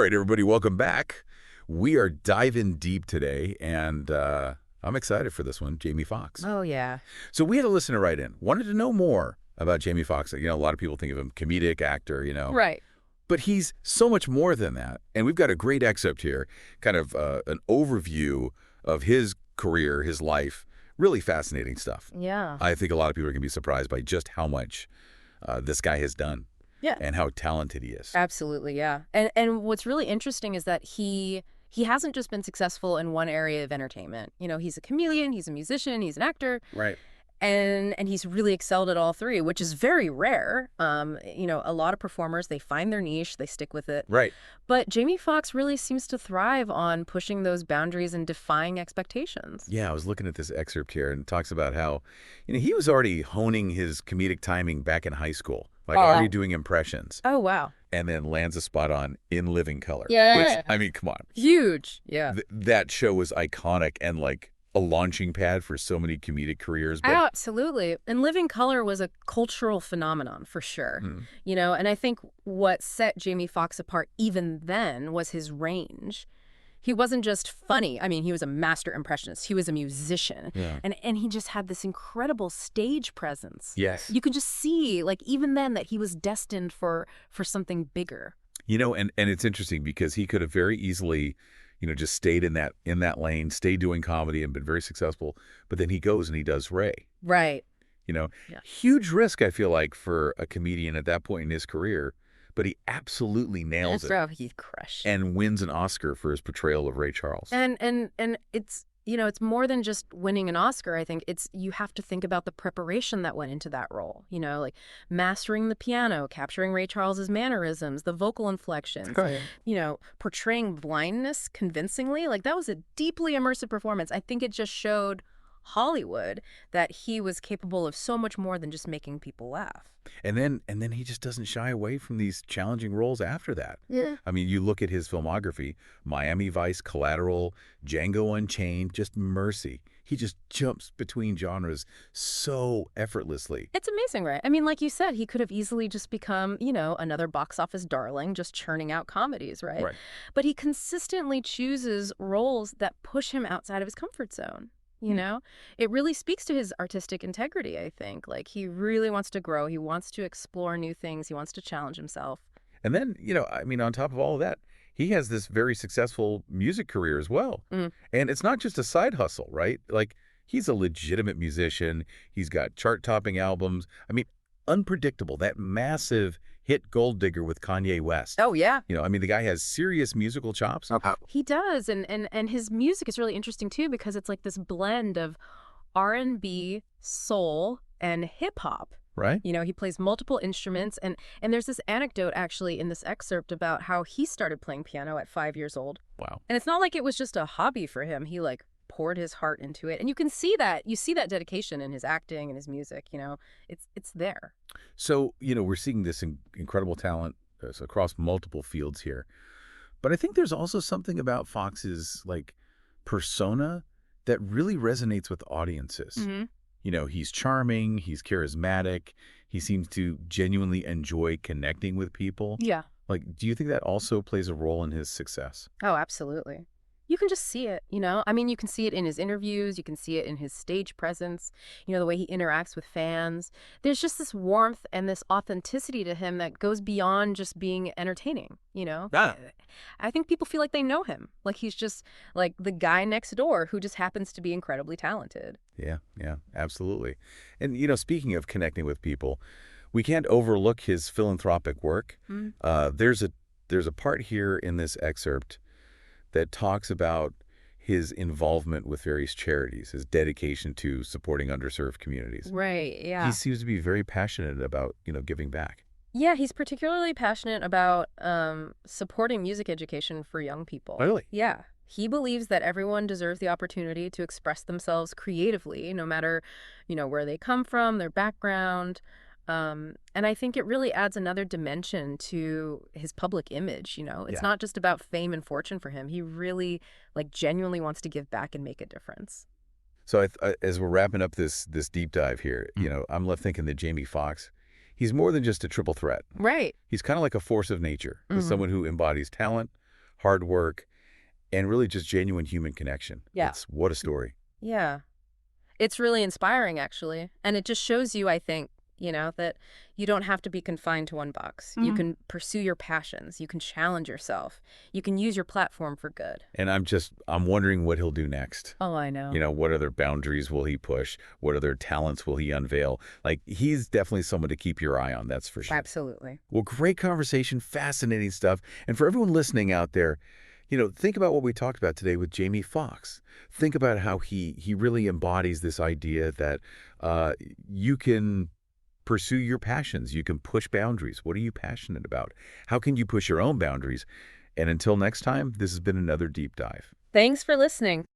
right, everybody, welcome back. We are diving deep today, and I'm excited for this one, Jamie Foxx. Oh, yeah. So we had a listener write in, wanted to know more about Jamie Foxx. A lot of people think of him comedic actor, Right. but he's so much more than that. And we've got a great excerpt here, kind of an overview of his career, his life. Really fascinating stuff. Yeah. I think a lot of people are going to be surprised by just how much this guy has done. Yeah. And how talented he is. Absolutely, yeah. And what's really interesting is that he hasn't just been successful in one area of entertainment. He's a chameleon, he's a musician, he's an actor. Right. And he's really excelled at all three, which is very rare. A lot of performers, they find their niche, they stick with it. Right. But Jamie Foxx really seems to thrive on pushing those boundaries and defying expectations. Yeah, I was looking at this excerpt here, and it talks about how, he was already honing his comedic timing back in high school, already doing impressions. Oh, wow. And then lands a spot on In Living Color. Yeah. Which, come on. Huge. Yeah. That show was iconic and a launching pad for so many comedic careers. But absolutely. And Living Color was a cultural phenomenon for sure. And I think what set Jamie Foxx apart even then was his range. He wasn't just funny. I mean, he was a master impressionist. He was a musician. Yeah. And he just had this incredible stage presence. Yes. You could just see, even then, that he was destined for something bigger. And it's interesting because he could have very easily just stayed in that lane, stayed doing comedy and been very successful. But then he goes and he does Ray. Right. Yeah. Huge risk, I feel like, for a comedian at that point in his career. But he absolutely nails it. Bro, he crushed. And wins an Oscar for his portrayal of Ray Charles. And it's, it's more than just winning an Oscar. I think you have to think about the preparation that went into that role. Mastering the piano, capturing Ray Charles's mannerisms, the vocal inflections. Oh, yeah. Portraying blindness convincingly. That was a deeply immersive performance. I think it just showed Hollywood that he was capable of so much more than just making people laugh. And then he just doesn't shy away from these challenging roles after that. Yeah. I mean, you look at his filmography, Miami Vice, Collateral, Django Unchained, just Mercy. He just jumps between genres so effortlessly. It's amazing, right? I mean, like you said, he could have easily just become, another box office darling, just churning out comedies, right? Right. But he consistently chooses roles that push him outside of his comfort zone. It really speaks to his artistic integrity, I think. He really wants to grow. He wants to explore new things. He wants to challenge himself. And then, on top of all of that, he has this very successful music career as well. And it's not just a side hustle, right? He's a legitimate musician. He's got chart-topping albums. I mean, Unpredictable, that massive hit Gold Digger with Kanye West. Oh, yeah. The guy has serious musical chops. He does. And his music is really interesting, too, because it's this blend of R&B, soul, and hip-hop. Right. He plays multiple instruments. And there's this anecdote, actually, in this excerpt about how he started playing piano at 5 years old. Wow. And it's not like it was just a hobby for him. He, poured his heart into it. And you can see that. You see that dedication in his acting and his music. It's there. So, we're seeing this incredible talent across multiple fields here. But I think there's also something about Fox's, persona that really resonates with audiences. He's charming, he's charismatic, he seems to genuinely enjoy connecting with people. Yeah. Do you think that also plays a role in his success? Oh, absolutely. You can just see it, I mean, you can see it in his interviews. You can see it in his stage presence, the way he interacts with fans. There's just this warmth and this authenticity to him that goes beyond just being entertaining, Yeah. I think people feel like they know him. He's just the guy next door who just happens to be incredibly talented. Yeah, absolutely. And, speaking of connecting with people, we can't overlook his philanthropic work. There's a part here in this excerpt that talks about his involvement with various charities, his dedication to supporting underserved communities. Right, yeah. He seems to be very passionate about, giving back. Yeah, he's particularly passionate about supporting music education for young people. Really? Yeah. He believes that everyone deserves the opportunity to express themselves creatively, no matter, where they come from, their background. And I think it really adds another dimension to his public image. It's not just about fame and fortune for him. He really genuinely wants to give back and make a difference. So as we're wrapping up this deep dive here, I'm left thinking that Jamie Foxx, he's more than just a triple threat. Right. He's kind of like a force of nature, someone who embodies talent, hard work, and really just genuine human connection. Yeah. What a story. Yeah. It's really inspiring, actually. And it just shows you, I think, that you don't have to be confined to one box. You can pursue your passions. You can challenge yourself. You can use your platform for good. And I'm wondering what he'll do next. Oh, I know. What other boundaries will he push? What other talents will he unveil? Like, he's definitely someone to keep your eye on, that's for sure. Absolutely. Well, great conversation, fascinating stuff. And for everyone listening out there, think about what we talked about today with Jamie Foxx. Think about how he really embodies this idea that you can pursue your passions. You can push boundaries. What are you passionate about? How can you push your own boundaries? And until next time, this has been another deep dive. Thanks for listening.